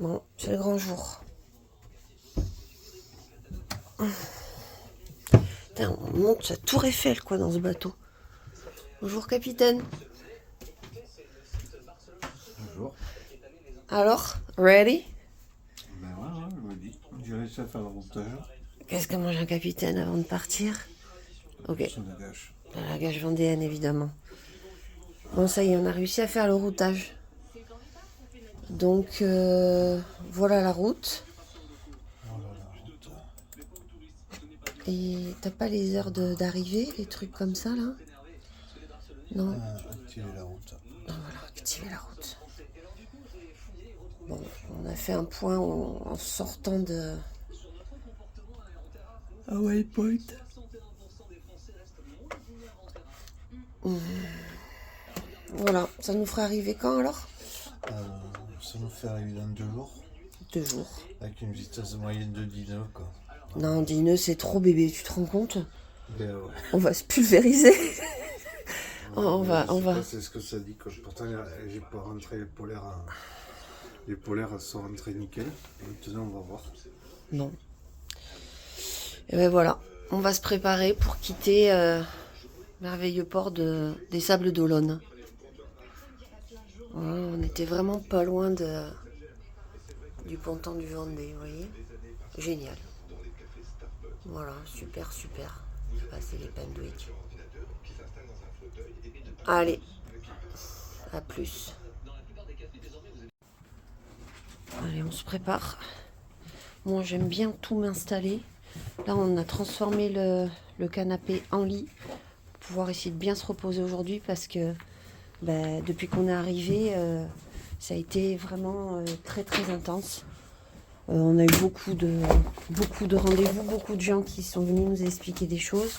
Bon, c'est le grand jour. Putain, on monte la tour Eiffel, quoi, dans ce bateau. Bonjour, capitaine. Bonjour. Alors, ready? Ben ouais, je me dis. J'ai réussi à faire le routage. Qu'est-ce que mange un capitaine avant de partir? Ok, Sur la gâche. la gage vendéenne, évidemment. Bon, ça y est, on a réussi à faire le routage. Donc, voilà la route. Voilà la route. Et t'as pas les heures d'arrivée, les trucs comme ça, là? Non. Activer la route. Ah, voilà, activer la route. Bon, on a fait un point en sortant de... à Waypoint. Voilà, ça nous fera arriver quand alors? Ça nous fait arriver dans 2 jours. 2 jours. Avec une vitesse moyenne de 10 nœuds, quoi. Non, 10 nœuds, c'est trop bébé, tu te rends compte? Ben ouais. On va se pulvériser. on Je va. sais pas, c'est ce que ça dit, quoi. Pourtant, j'ai pas rentré les polaires. Les polaires sont rentrés nickel. Maintenant, on va voir. Non. Et ben voilà, on va se préparer pour quitter merveilleux port des Sables d'Olonne. Voilà, on était vraiment pas loin du ponton du Vendée, vous voyez. Génial. Voilà, super, super. Passer les Pendwick. Allez, à plus. Allez, on se prépare. Moi, j'aime bien tout m'installer. Là, on a transformé le canapé en lit pour pouvoir essayer de bien se reposer aujourd'hui parce que depuis qu'on est arrivé, ça a été vraiment très très intense. On a eu beaucoup de rendez-vous, beaucoup de gens qui sont venus nous expliquer des choses,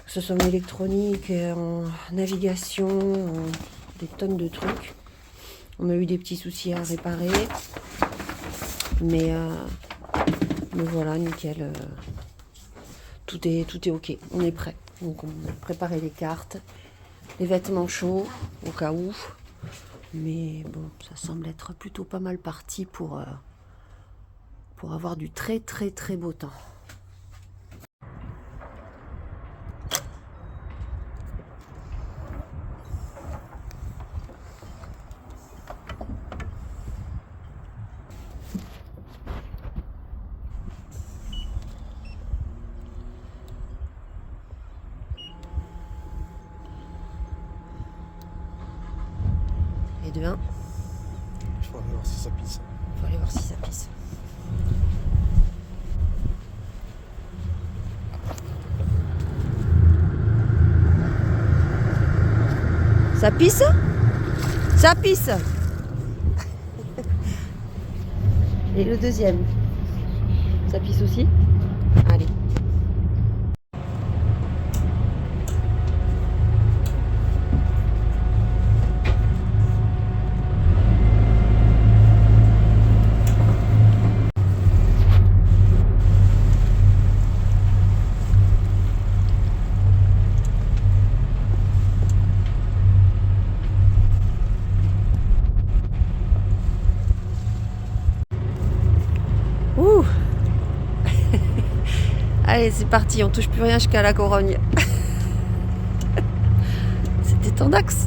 que ce soit en électronique, en navigation, des tonnes de trucs. On a eu des petits soucis à réparer, mais voilà, nickel. Tout est ok, on est prêt. Donc on a préparé les cartes, les vêtements chauds au cas où. Mais bon, ça semble être plutôt pas mal parti pour avoir du très très très beau temps. Et de 1, Je vais aller voir si ça pisse. il faut aller voir si ça pisse. Ça pisse? Ça pisse. Et le deuxième. Ça pisse aussi? Allez. Ouh. Allez, c'est parti, on touche plus rien jusqu'à la Corogne. C'était tendax.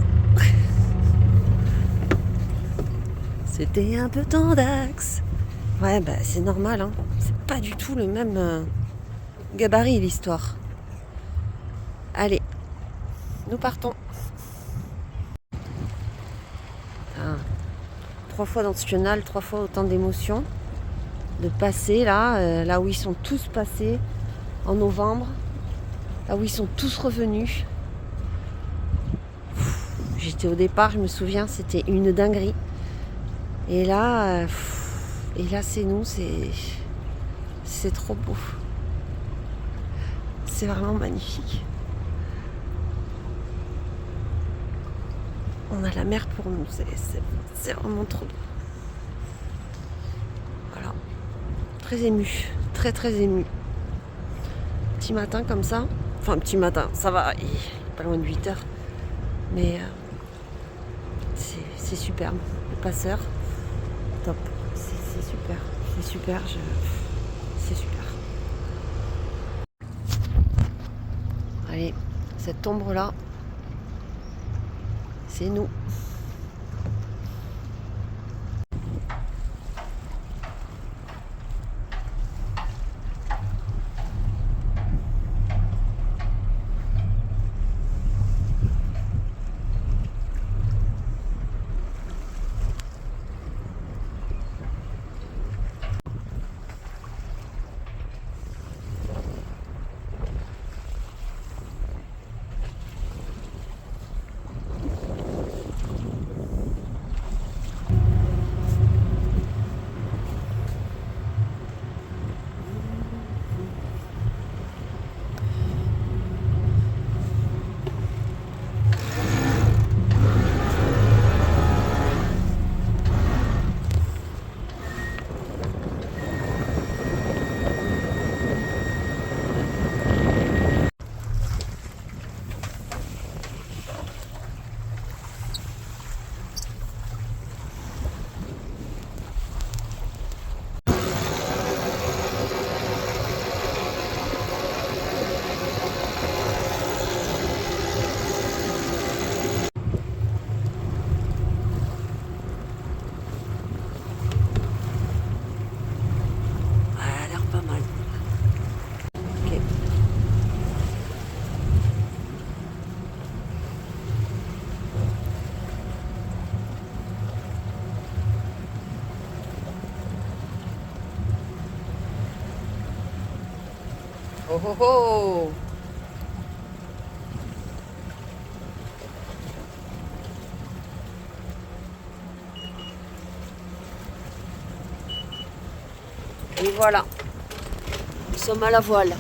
C'était un peu tendax. Ouais, c'est normal, hein. C'est pas du tout le même gabarit, l'histoire. Allez, nous partons. Ah, 3 fois dans ce tunnel, 3 fois autant d'émotions. De passer là où ils sont tous passés en novembre, là où ils sont tous revenus. J'étais au départ, je me souviens, c'était une dinguerie. Et là c'est nous, c'est trop beau. C'est vraiment magnifique. On a la mer pour nous, c'est vraiment trop beau. Voilà. Très ému, très très ému. Petit matin comme ça, enfin petit matin, ça va, il est pas loin de 8 heures, mais c'est superbe, le passeur. top. C'est super. C'est super. C'est super. Allez, cette ombre-là, c'est nous. Oh oh oh! Et voilà, nous sommes à la voile.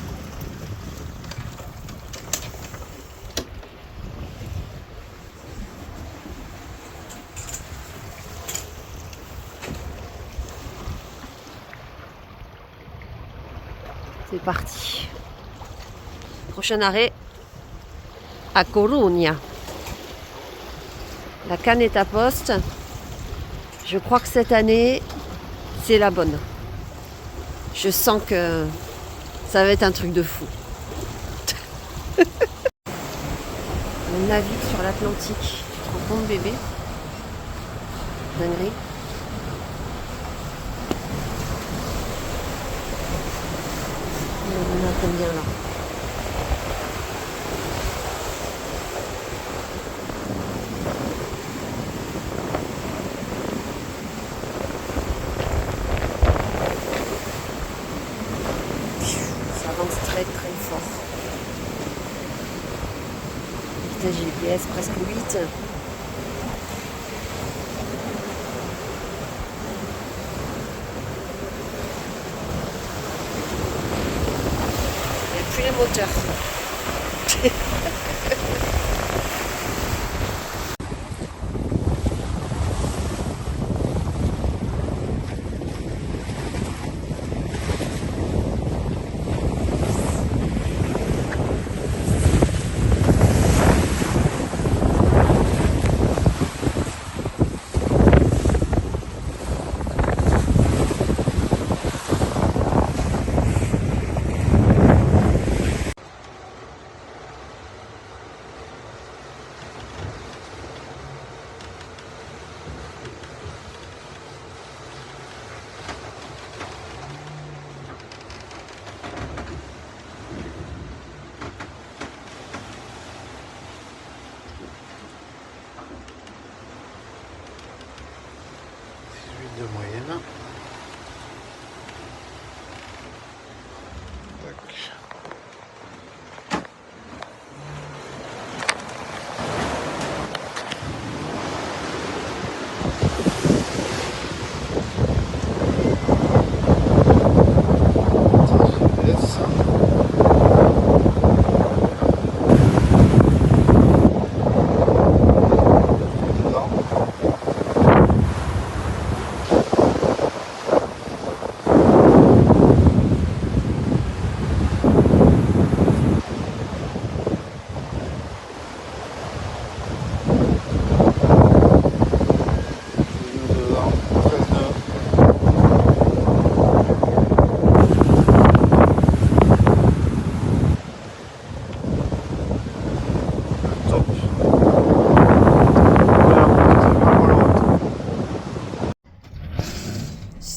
C'est parti. Prochain arrêt, à Coruña. La canne est à poste. Je crois que cette année, c'est la bonne. Je sens que ça va être un truc de fou. On navigue sur l'Atlantique. Tu te rends compte, bébé? Dinguerie. On a combien là? Ça avance très très fort. Vitesse GPS presque 8. Et puis les moteurs.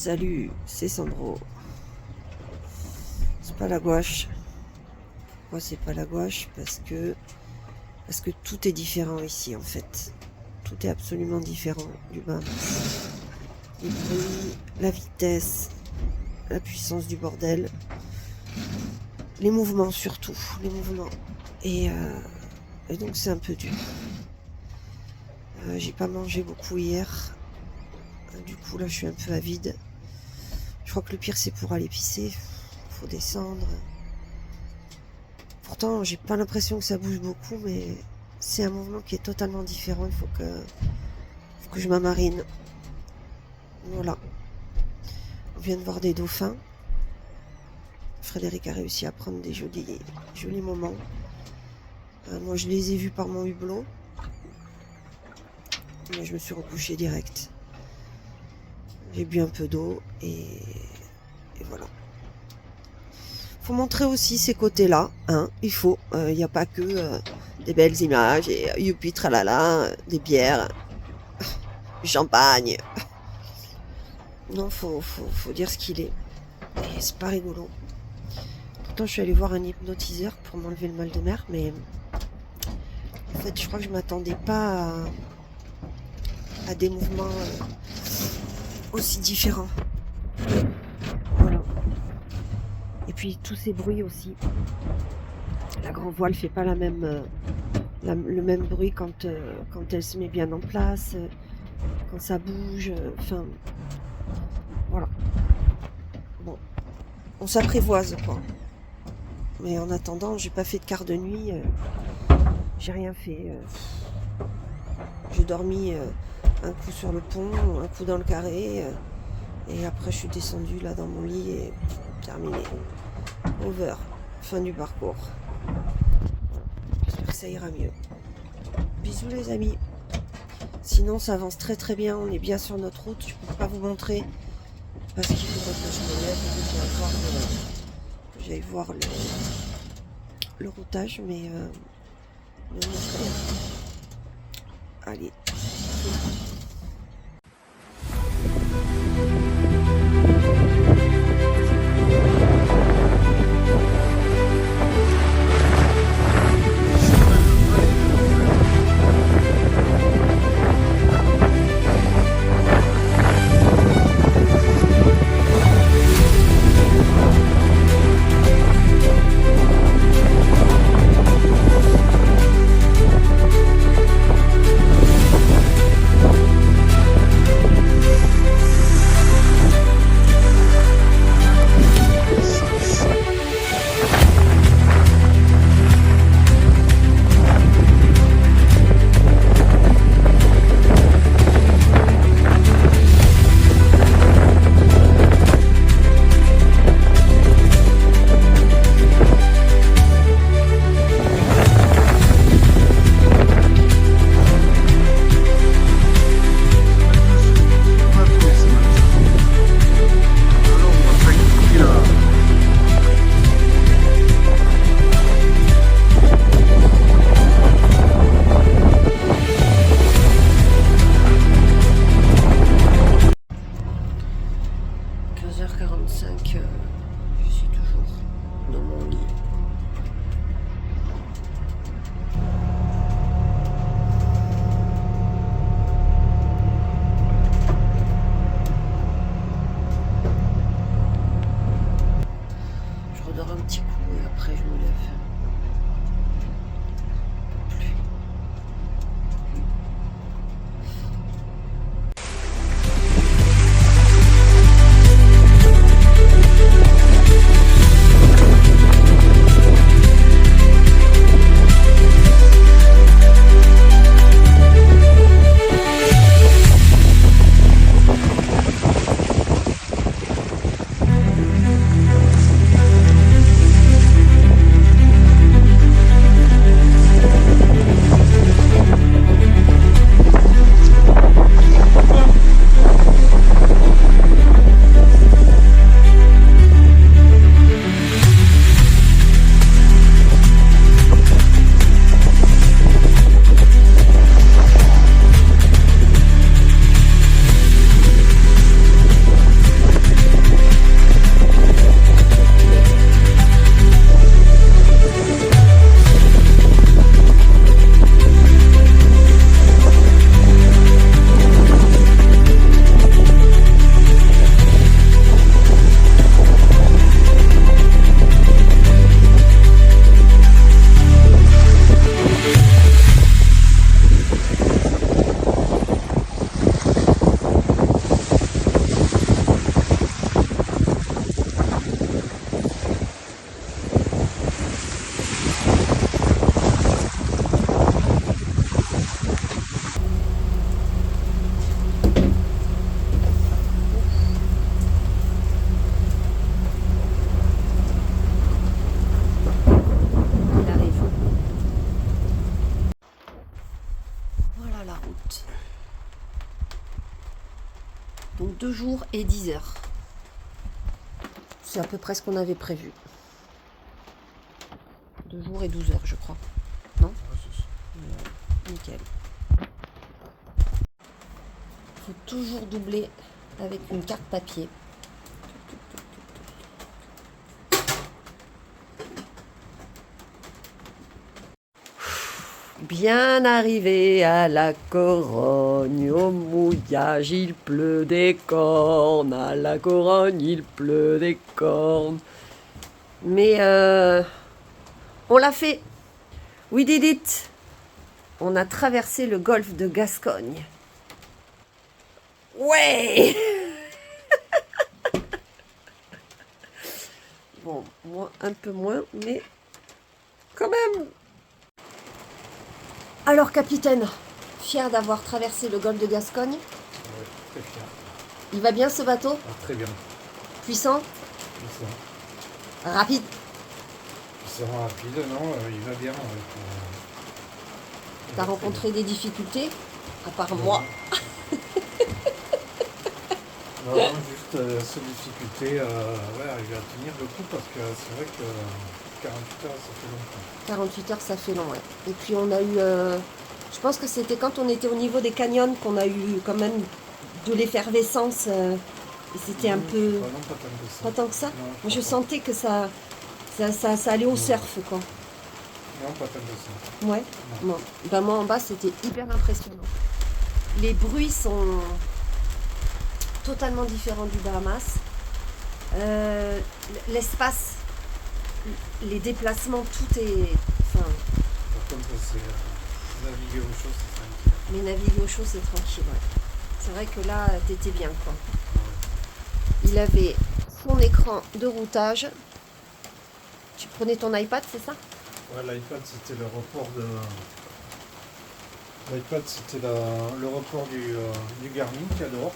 Salut, c'est Sandro. C'est pas la gouache. Pourquoi c'est pas la gouache? Parce que tout est différent ici en fait. Tout est absolument différent du Bahamas. Les bruits, la vitesse, la puissance du bordel, les mouvements surtout, les mouvements. Et donc c'est un peu dur. J'ai pas mangé beaucoup hier. Du coup là je suis un peu avide. Je crois que le pire c'est pour aller pisser. Faut descendre. Pourtant j'ai pas l'impression que ça bouge beaucoup, mais c'est un mouvement qui est totalement différent. Il faut que je m'amarine. Voilà. On vient de voir des dauphins. Frédéric a réussi à prendre des jolis moments. Moi je les ai vus par mon hublot. Mais je me suis recouchée direct. J'ai bu un peu d'eau et voilà. Faut montrer aussi ces côtés-là, hein. Il faut. Il n'y a pas que des belles images et youpi tralala, des bières, du champagne. Non, faut dire ce qu'il est. Et c'est pas rigolo. Pourtant, je suis allée voir un hypnotiseur pour m'enlever le mal de mer, mais en fait, je crois que je m'attendais pas à des mouvements aussi différents. Voilà. Et puis tous ces bruits aussi. La grand voile fait pas le même bruit quand elle se met bien en place, quand ça bouge. Enfin, voilà. Bon, on s'apprivoise quoi. Mais en attendant, j'ai pas fait de quart de nuit. J'ai rien fait. J'ai dormi un coup sur le pont, un coup dans le carré, et après je suis descendue là dans mon lit et terminé. Over. Fin du parcours. J'espère que ça ira mieux. Bisous les amis. Sinon ça avance très très bien, on est bien sur notre route. Je peux pas vous montrer parce qu'il faudrait que je me lève et que j'aille voir le routage, mais allez. Donc 2 jours et 10 heures. C'est à peu près ce qu'on avait prévu. 2 jours et 12 heures, je crois. Non? Nickel. Il faut toujours doubler avec une carte papier. Bien arrivé à la Corogne, au mouillage, il pleut des cornes. À la Corogne, il pleut des cornes. Mais on l'a fait. We did it. On a traversé le golfe de Gascogne. Ouais. Bon, moi un peu moins, mais quand même. Alors, capitaine, fier d'avoir traversé le golfe de Gascogne. Ouais, très fier. Il va bien ce bateau? Ah, très bien. Puissant? Puissant. Rapide? Puissant, rapide, non, il va bien. T'as rencontré des difficultés? À part moi. Non, juste la seule difficulté, arriver à tenir le coup parce que c'est vrai que 48 heures, ça fait longtemps. 48 heures, ça fait long, ouais. Et puis on a eu... je pense que c'était quand on était au niveau des canyons qu'on a eu quand même de l'effervescence. Et c'était un peu... Non, pas tant que ça. Pas tant que ça? Non, Moi, je pas. sentais que ça allait au surf, quoi. Non, pas tant que ça. Ouais. Non. Bon. Ben, moi, en bas, c'était hyper impressionnant. Les bruits sont totalement différents du Bahamas. L'espace, les déplacements, tout est... Enfin, Par contre, c'est naviguer au chaud, c'est tranquille. mais naviguer au chaud, c'est tranquille, ouais. C'est vrai que là, t'étais bien, quoi. Il avait son écran de routage. Tu prenais ton iPad, c'est ça? Ouais, l'iPad, c'était le report de... L'iPad, c'était le report du Garmin qu'il y a dehors.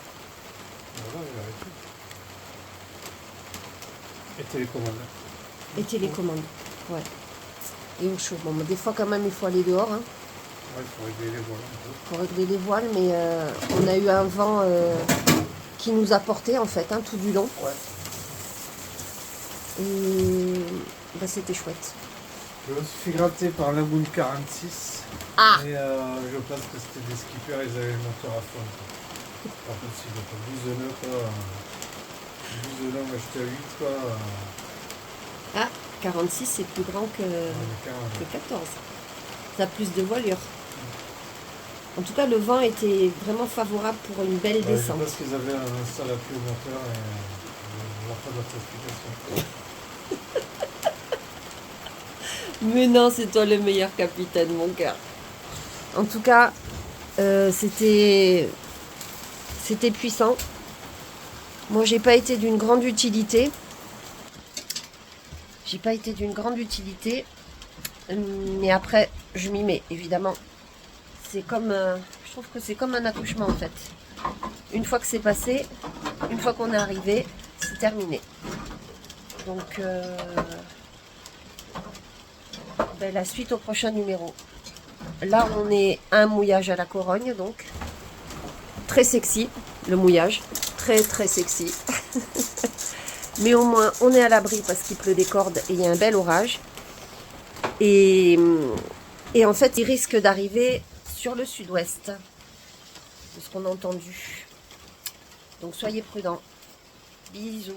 Voilà, il avait tout. Et télécommande. Et télécommande, ouais. Et au chaud. Bon, mais des fois, quand même, il faut aller dehors, hein. Ouais, il faut régler les voiles un peu. Il faut régler les voiles, mais on a eu un vent qui nous a porté, en fait, hein, tout du long. Ouais. Et bah, c'était chouette. Je me suis fait gratter par la Moon 46. Ah! Et je pense que c'était des skippers, ils avaient le moteur à fond. Quoi. Par contre, si je fais 12 nœuds, quoi. 12 nœuds, moi j'étais à 8, quoi. Ah, 46, c'est plus grand que 14. Ça a plus de voilure. En tout cas, le vent était vraiment favorable pour une belle descente. Je pense qu'ils avaient un salle à pluie au moteur et on n'a pas d'autre explication. Mais non, c'est toi le meilleur capitaine, mon cœur. En tout cas, c'était puissant. Moi, j'ai pas été d'une grande utilité. Mais après, je m'y mets, évidemment. C'est comme... je trouve que c'est comme un accouchement, en fait. Une fois que c'est passé, une fois qu'on est arrivé, c'est terminé. Donc... ben, la suite au prochain numéro. Là, on est à un mouillage à la Corogne, donc. Très sexy, le mouillage. Très, très sexy. Mais au moins, on est à l'abri parce qu'il pleut des cordes et il y a un bel orage. Et en fait, il risque d'arriver sur le sud-ouest. De ce qu'on a entendu. Donc, soyez prudents. Bisous.